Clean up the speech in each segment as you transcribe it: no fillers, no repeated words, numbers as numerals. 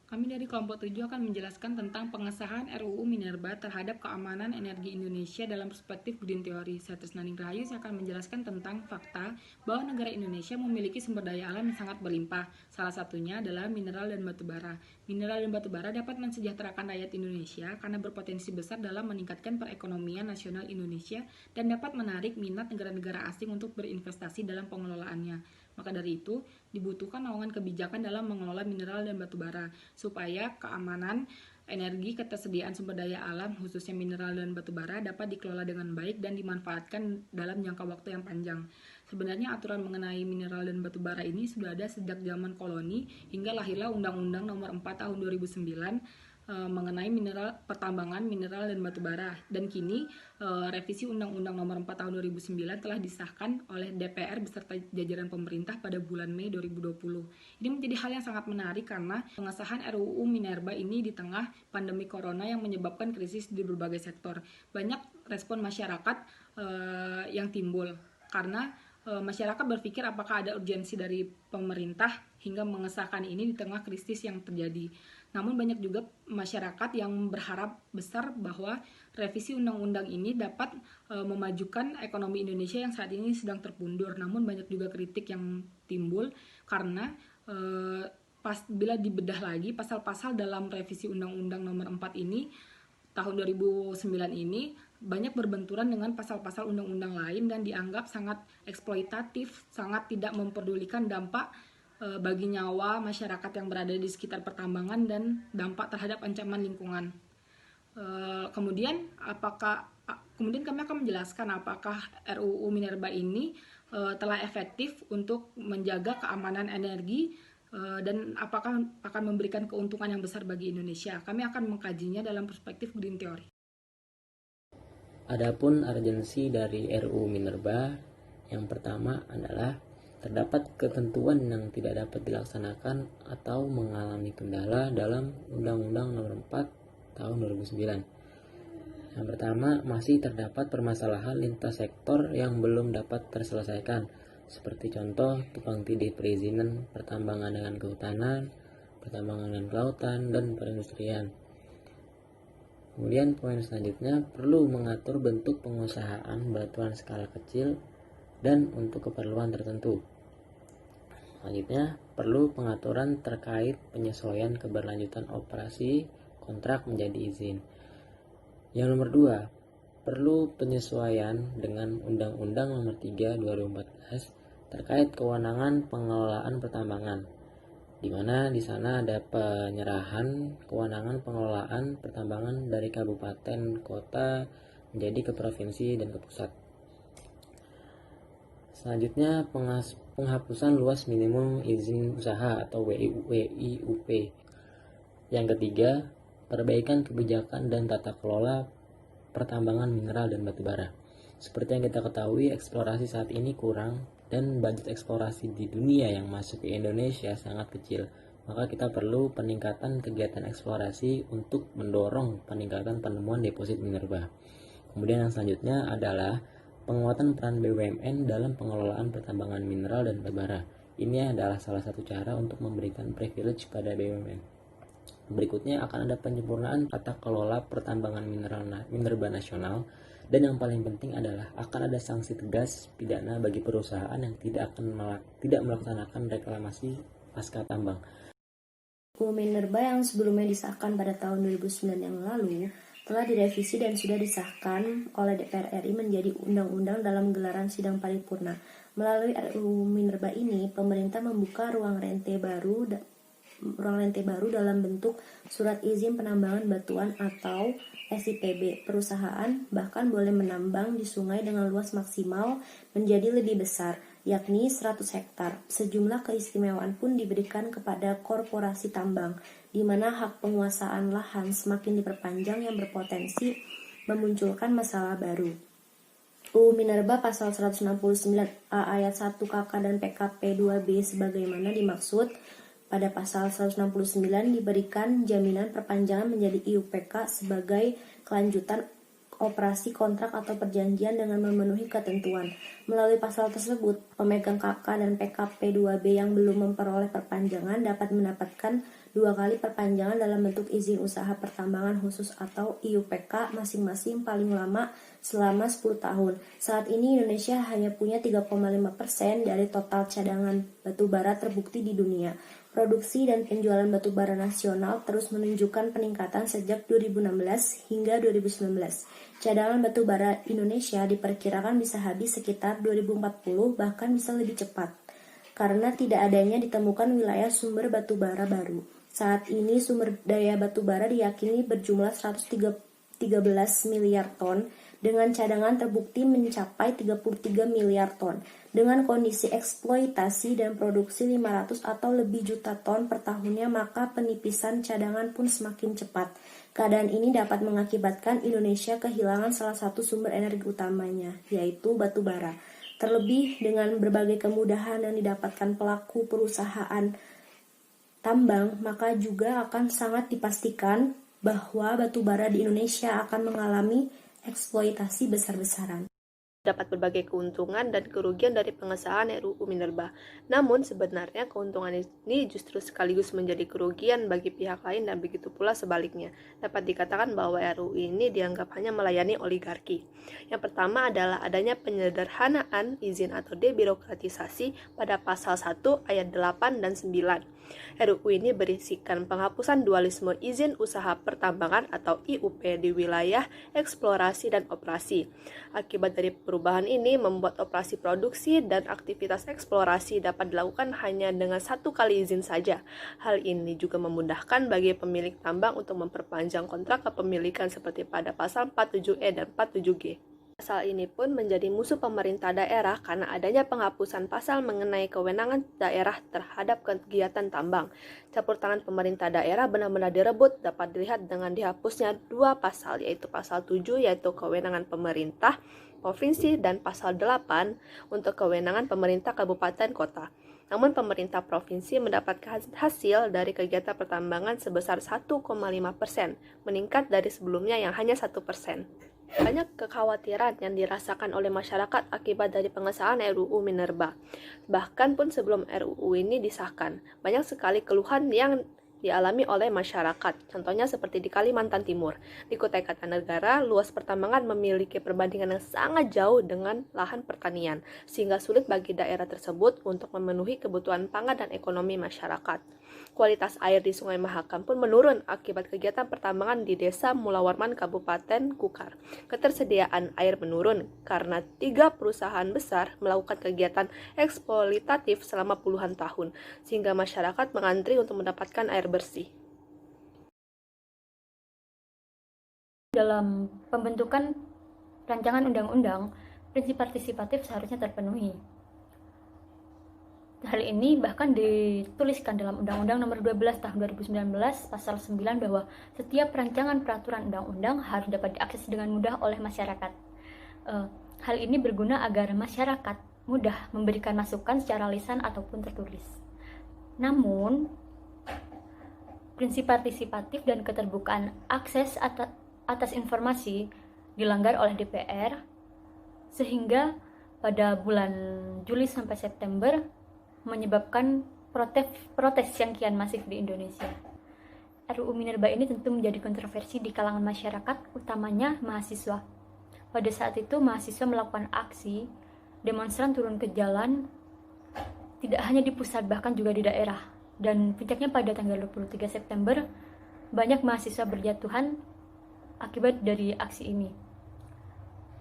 Kami dari kelompok 7 akan menjelaskan tentang pengesahan RUU Minerba terhadap keamanan energi Indonesia dalam perspektif Green Theory. Saya Trisna Rahayu, saya akan menjelaskan tentang fakta bahwa negara Indonesia memiliki sumber daya alam yang sangat berlimpah. Salah satunya adalah mineral dan batu bara. Mineral dan batu bara dapat mensejahterakan rakyat Indonesia karena berpotensi besar dalam meningkatkan perekonomian nasional Indonesia dan dapat menarik minat negara-negara asing untuk berinvestasi dalam pengelolaannya. Maka dari itu, dibutuhkan naungan kebijakan dalam mengelola mineral dan batu bara supaya keamanan energi, ketersediaan sumber daya alam khususnya mineral dan batu bara dapat dikelola dengan baik dan dimanfaatkan dalam jangka waktu yang panjang. Sebenarnya aturan mengenai mineral dan batu bara ini sudah ada sejak zaman koloni hingga lahirlah Undang-Undang Nomor 4 Tahun 2009 mengenai pertambangan mineral dan batu bara, dan kini revisi Undang-Undang Nomor 4 Tahun 2009 telah disahkan oleh DPR beserta jajaran pemerintah pada bulan Mei 2020. Ini menjadi hal yang sangat menarik karena pengesahan RUU Minerba ini di tengah pandemi corona yang menyebabkan krisis di berbagai sektor. Banyak respon masyarakat yang timbul karena masyarakat berpikir apakah ada urgensi dari pemerintah hingga mengesahkan ini di tengah krisis yang terjadi. Namun banyak juga masyarakat yang berharap besar bahwa revisi undang-undang ini dapat memajukan ekonomi Indonesia yang saat ini sedang terpundur. Namun banyak juga kritik yang timbul karena bila dibedah lagi pasal-pasal dalam revisi Undang-Undang Nomor 4 ini tahun 2009 ini banyak berbenturan dengan pasal-pasal undang-undang lain dan dianggap sangat eksploitatif, sangat tidak memperdulikan dampak bagi nyawa masyarakat yang berada di sekitar pertambangan dan dampak terhadap ancaman lingkungan. Kemudian kami akan menjelaskan apakah RUU Minerba ini telah efektif untuk menjaga keamanan energi dan apakah akan memberikan keuntungan yang besar bagi Indonesia. Kami akan mengkajinya dalam perspektif Green Theory. Adapun urgensi dari RUU Minerba, yang pertama adalah terdapat ketentuan yang tidak dapat dilaksanakan atau mengalami kendala dalam Undang-Undang Nomor 4 Tahun 2009. Yang pertama, masih terdapat permasalahan lintas sektor yang belum dapat terselesaikan, seperti contoh tumpang tindih perizinan pertambangan dengan kehutanan, pertambangan dengan kelautan, dan perindustrian. Kemudian poin selanjutnya, perlu mengatur bentuk pengusahaan batuan skala kecil dan untuk keperluan tertentu. Selanjutnya, perlu pengaturan terkait penyesuaian keberlanjutan operasi kontrak menjadi izin. Yang nomor 2, perlu penyesuaian dengan Undang-Undang Nomor 3 2014 terkait kewenangan pengelolaan pertambangan, di mana di sana ada penyerahan kewenangan pengelolaan pertambangan dari kabupaten kota menjadi ke provinsi dan ke pusat. Selanjutnya, penghapusan luas minimum izin usaha atau WIUP. Yang ketiga, perbaikan kebijakan dan tata kelola pertambangan mineral dan batu bara. Seperti yang kita ketahui, eksplorasi saat ini kurang dan budget eksplorasi di dunia yang masuk ke Indonesia sangat kecil. Maka kita perlu peningkatan kegiatan eksplorasi untuk mendorong peningkatan penemuan deposit minerba. Kemudian yang selanjutnya adalah penguatan peran BUMN dalam pengelolaan pertambangan mineral dan batu bara. Ini adalah salah satu cara untuk memberikan privilege pada BUMN. Berikutnya akan ada penyempurnaan tata kelola pertambangan minerba nasional, dan yang paling penting adalah akan ada sanksi tegas pidana bagi perusahaan yang tidak melaksanakan reklamasi pasca tambang. RUU Minerba yang sebelumnya disahkan pada tahun 2009 yang lalu telah direvisi dan sudah disahkan oleh DPR RI menjadi undang-undang dalam gelaran sidang paripurna. Melalui RUU Minerba ini, pemerintah membuka ruang rente baru dalam bentuk surat izin penambangan batuan atau SIPB. Perusahaan bahkan boleh menambang di sungai dengan luas maksimal menjadi lebih besar, yakni 100 hektar. Sejumlah keistimewaan pun diberikan kepada korporasi tambang, di mana hak penguasaan lahan semakin diperpanjang yang berpotensi memunculkan masalah baru. UU Minerba pasal 169A ayat 1 KK dan PKP 2B sebagaimana dimaksud pada pasal 169 diberikan jaminan perpanjangan menjadi IUPK sebagai kelanjutan operasi kontrak atau perjanjian dengan memenuhi ketentuan. Melalui pasal tersebut, pemegang KK dan PKP 2B yang belum memperoleh perpanjangan dapat mendapatkan 2 kali perpanjangan dalam bentuk izin usaha pertambangan khusus atau IUPK masing-masing paling lama selama 10 tahun. Saat ini Indonesia hanya punya 3,5% dari total cadangan batu bara terbukti di dunia. Produksi dan penjualan batu bara nasional terus menunjukkan peningkatan sejak 2016 hingga 2019. Cadangan batu bara Indonesia diperkirakan bisa habis sekitar 2040, bahkan bisa lebih cepat, karena tidak adanya ditemukan wilayah sumber batu bara baru. Saat ini sumber daya batu bara diyakini berjumlah 113 miliar ton, dengan cadangan terbukti mencapai 33 miliar ton. Dengan kondisi eksploitasi dan produksi 500 atau lebih juta ton per tahunnya, maka penipisan cadangan pun semakin cepat. Keadaan ini dapat mengakibatkan Indonesia kehilangan salah satu sumber energi utamanya, yaitu batu bara. Terlebih dengan berbagai kemudahan yang didapatkan pelaku perusahaan tambang, maka juga akan sangat dipastikan bahwa batu bara di Indonesia akan mengalami eksploitasi besar-besaran. Dapat berbagai keuntungan dan kerugian dari pengesahan RUU Minerba. Namun sebenarnya keuntungan ini justru sekaligus menjadi kerugian bagi pihak lain dan begitu pula sebaliknya. Dapat dikatakan bahwa RUU ini dianggap hanya melayani oligarki. Yang pertama adalah adanya penyederhanaan izin atau debirokratisasi pada pasal 1 ayat 8 dan 9. RUU ini berisikan penghapusan dualisme izin usaha pertambangan atau IUP di wilayah eksplorasi dan operasi. Akibat dari perubahan ini membuat operasi produksi dan aktivitas eksplorasi dapat dilakukan hanya dengan 1 kali izin saja. Hal ini juga memudahkan bagi pemilik tambang untuk memperpanjang kontrak kepemilikan seperti pada pasal 47E dan 47G. Pasal ini pun menjadi musuh pemerintah daerah karena adanya penghapusan pasal mengenai kewenangan daerah terhadap kegiatan tambang. Campur tangan pemerintah daerah benar-benar direbut, dapat dilihat dengan dihapusnya 2 pasal, yaitu pasal 7 yaitu kewenangan pemerintah provinsi dan pasal 8 untuk kewenangan pemerintah kabupaten kota. Namun pemerintah provinsi mendapatkan hasil dari kegiatan pertambangan sebesar 1,5%, meningkat dari sebelumnya yang hanya 1%. Banyak kekhawatiran yang dirasakan oleh masyarakat akibat dari pengesahan RUU Minerba. Bahkan pun sebelum RUU ini disahkan, banyak sekali keluhan yang dialami oleh masyarakat. Contohnya seperti di Kalimantan Timur. Di Kutai Kartanegara, luas pertambangan memiliki perbandingan yang sangat jauh dengan lahan pertanian, sehingga sulit bagi daerah tersebut untuk memenuhi kebutuhan pangan dan ekonomi masyarakat. Kualitas air di Sungai Mahakam pun menurun akibat kegiatan pertambangan di Desa Mulawarman, Kabupaten Kukar. Ketersediaan air menurun karena 3 perusahaan besar melakukan kegiatan eksploitatif selama puluhan tahun, sehingga masyarakat mengantri untuk mendapatkan air bersih. Dalam pembentukan rancangan undang-undang, prinsip partisipatif seharusnya terpenuhi. Hal ini bahkan dituliskan dalam Undang-Undang Nomor 12 Tahun 2019 Pasal 9 bahwa setiap rancangan peraturan undang-undang harus dapat diakses dengan mudah oleh masyarakat. Hal ini berguna agar masyarakat mudah memberikan masukan secara lisan ataupun tertulis. Namun, prinsip partisipatif dan keterbukaan akses atas informasi dilanggar oleh DPR, sehingga pada bulan Juli sampai September menyebabkan protes yang kian masif di Indonesia. RUU Minerba ini tentu menjadi kontroversi di kalangan masyarakat, utamanya mahasiswa. Pada saat itu mahasiswa melakukan aksi, demonstran turun ke jalan, tidak hanya di pusat bahkan juga di daerah. Dan puncaknya pada tanggal 23 September, banyak mahasiswa berjatuhan akibat dari aksi ini.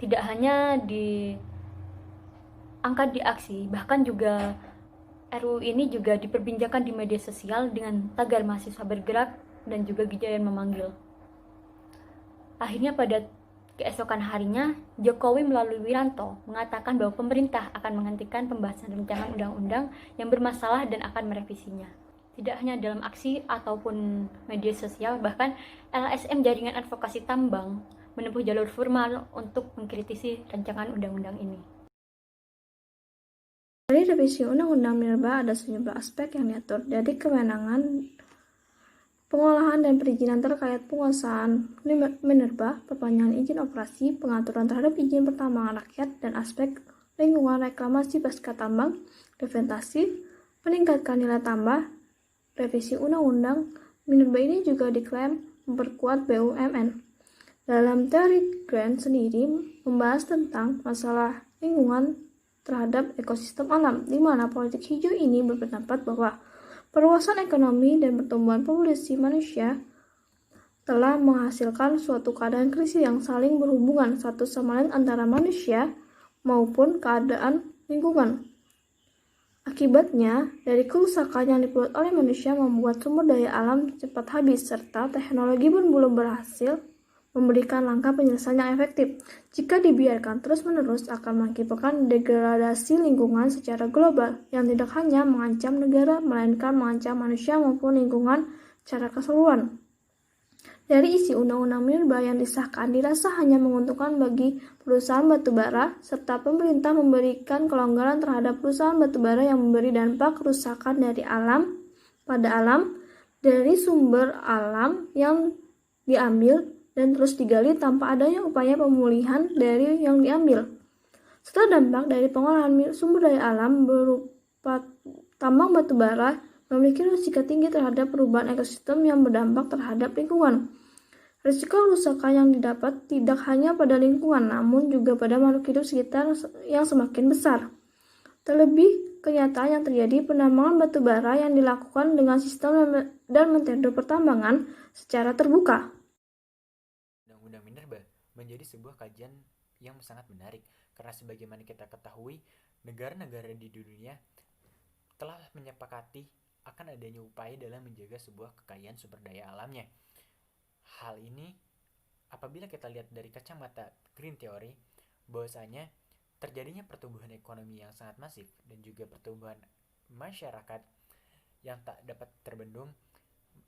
Tidak hanya diangkat di aksi, bahkan juga RUU ini juga diperbincangkan di media sosial dengan tagar mahasiswa bergerak dan juga Gejayan memanggil. Akhirnya pada keesokan harinya, Jokowi melalui Wiranto mengatakan bahwa pemerintah akan menghentikan pembahasan rancangan undang-undang yang bermasalah dan akan merevisinya. Tidak hanya dalam aksi ataupun media sosial, bahkan LSM Jaringan Advokasi Tambang menempuh jalur formal untuk mengkritisi rancangan undang-undang ini. Dari revisi Undang-Undang Minerba ada sejumlah aspek yang diatur, dari kewenangan pengolahan dan perizinan terkait penguasaan minerba, perpanjangan izin operasi, pengaturan terhadap izin pertambangan rakyat, dan aspek lingkungan reklamasi pasca tambang, revitalisasi, meningkatkan nilai tambah, revisi Undang-Undang Minerba ini juga diklaim memperkuat BUMN. Dalam teori Grant sendiri membahas tentang masalah lingkungan terhadap ekosistem alam, di mana politik hijau ini berpendapat bahwa perluasan ekonomi dan pertumbuhan populasi manusia telah menghasilkan suatu keadaan krisis yang saling berhubungan satu sama lain antara manusia maupun keadaan lingkungan. Akibatnya, dari kerusakan yang diperbuat oleh manusia membuat sumber daya alam cepat habis, serta teknologi pun belum berhasil memberikan langkah penyelesaian yang efektif. Jika dibiarkan terus-menerus akan mengakibatkan degradasi lingkungan secara global yang tidak hanya mengancam negara, melainkan mengancam manusia maupun lingkungan secara keseluruhan. Dari isi Undang-Undang Minerba yang disahkan dirasa hanya menguntungkan bagi perusahaan batubara, serta pemerintah memberikan kelonggaran terhadap perusahaan batubara yang memberi dampak kerusakan dari alam pada alam, dari sumber alam yang diambil dan terus digali tanpa adanya upaya pemulihan dari yang diambil. Setelah dampak dari pengolahan sumber daya alam berupa tambang batubara memiliki risiko tinggi terhadap perubahan ekosistem yang berdampak terhadap lingkungan. Risiko kerusakan yang didapat tidak hanya pada lingkungan, namun juga pada makhluk hidup sekitar yang semakin besar. Terlebih, kenyataan yang terjadi penambangan batubara yang dilakukan dengan sistem dan metode pertambangan secara terbuka. Undang-Undang Minerba menjadi sebuah kajian yang sangat menarik karena sebagaimana kita ketahui, negara-negara di dunia telah menyepakati akan adanya upaya dalam menjaga sebuah kekayaan sumber daya alamnya. Hal ini apabila kita lihat dari kacamata green theory, bahwasanya terjadinya pertumbuhan ekonomi yang sangat masif dan juga pertumbuhan masyarakat yang tak dapat terbendung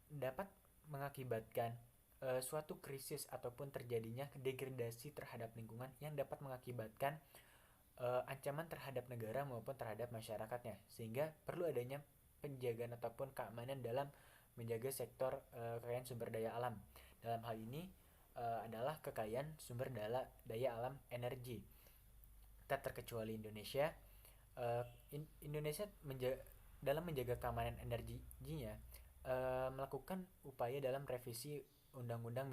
dapat mengakibatkan suatu krisis ataupun terjadinya degradasi terhadap lingkungan yang dapat mengakibatkan ancaman terhadap negara maupun terhadap masyarakatnya, sehingga perlu adanya penjagaan ataupun keamanan dalam menjaga sektor kekayaan sumber daya alam. Dalam hal ini adalah kekayaan sumber daya alam energi. Tak terkecuali Indonesia, Indonesia dalam menjaga keamanan energinya melakukan upaya dalam revisi Undang-Undang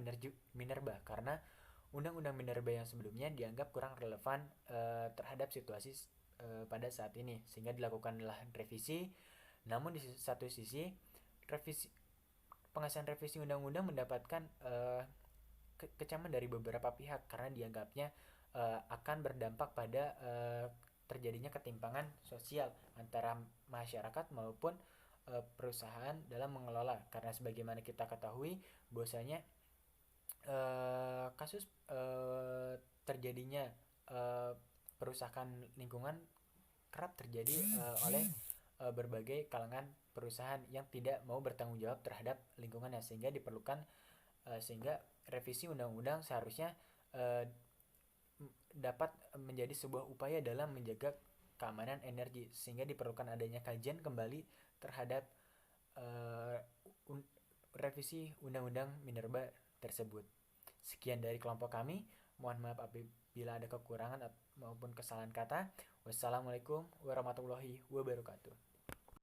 Minerba karena Undang-Undang Minerba yang sebelumnya dianggap kurang relevan terhadap situasi pada saat ini, sehingga dilakukanlah revisi. Namun di satu sisi pengesahan revisi undang-undang mendapatkan kecaman dari beberapa pihak karena dianggapnya akan berdampak pada terjadinya ketimpangan sosial antara masyarakat maupun perusahaan dalam mengelola, karena sebagaimana kita ketahui bahwasanya kasus terjadinya perusahaan lingkungan kerap terjadi oleh berbagai kalangan perusahaan yang tidak mau bertanggung jawab terhadap lingkungannya, sehingga diperlukan sehingga revisi undang-undang seharusnya dapat menjadi sebuah upaya dalam menjaga keamanan energi, sehingga diperlukan adanya kajian kembali terhadap revisi Undang-Undang Minerba tersebut. Sekian dari kelompok kami. Mohon maaf apabila ada kekurangan maupun kesalahan kata. Wassalamualaikum warahmatullahi wabarakatuh.